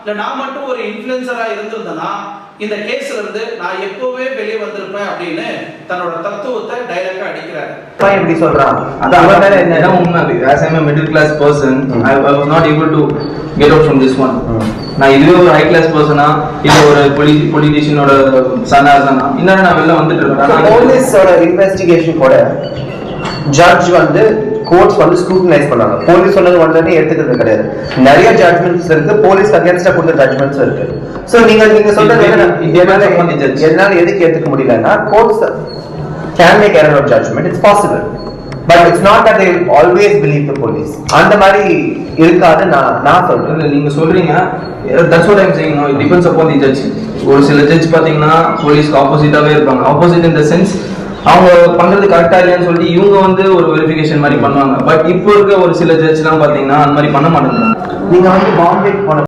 இல்ல நான் மட்டும் ஒரு இன்ஃப்ளூயன்சரா இருந்திருந்தேன்னா இந்த கேஸ்ல இருந்து நான் எப்பவே வெளியே வந்திருப்பேன் அப்படின்னு தன்னோட தத்துவத்தை டைரக்டா அடிக்கிறாரு. எப்படி சொல்றான் அதான் உண்மை. as I'm a middle class person, I was not able to get out from this one. நான் இதுவே ஒரு ஹை கிளாஸ் பர்சனா இல்ல ஒரு பொலிட்டிஷியனோட சனா இன்னும் நான் வெளில வந்துட்டு இருக்கேன். போலீஸோட இன்வெஸ்டிகேஷன் கூட ஜட்ஜ் வந்து கோர்ட்ஸ் வந்து ஸ்க்ரூட்டனைஸ் பண்ணாங்க. போலீஸ் சொன்னது உடனே எடுத்துக்கிறது கிடையாது. நிறைய ஜட்ஜ்மெண்ட்ஸ் இருக்கு, போலீஸ் அகைன்ஸ்டா கொடுத்த ஜட்ஜ்மெண்ட்ஸ் இருக்கு. சோ நீங்க சொல்றது என்னால எதுக்கு ஏத்துக்க முடியலன்னா courts can make error of judgment. It's possible, but it's not that they always believe the police. அந்த மாதிரி இருக்காது நான் சொல்றேன். நீங்க சொல்றீங்க, that's what I'm saying. No, it depends upon the judge. ஒரு சில ஜட்ஜ் பாத்தீங்கன்னா போலீஸ்க்கு ஆப்போசிட்டாவே இருப்பாங்க. ஆப்போசிட் இன் த சென்ஸ் அவங்க பண்றது கரெக்டா இல்லையான்னு சொல்லி இவங்க வந்து ஒரு வெரிஃபிகேஷன் மாதிரி பண்ணுவாங்க. பட் இப்போ இருக்க ஒரு சில ஜட்ஜ்லாம் பாத்தீங்கன்னா அந்த மாதிரி பண்ண மாட்டேங்கிறாங்க. நீங்க வந்து பாம்பே போன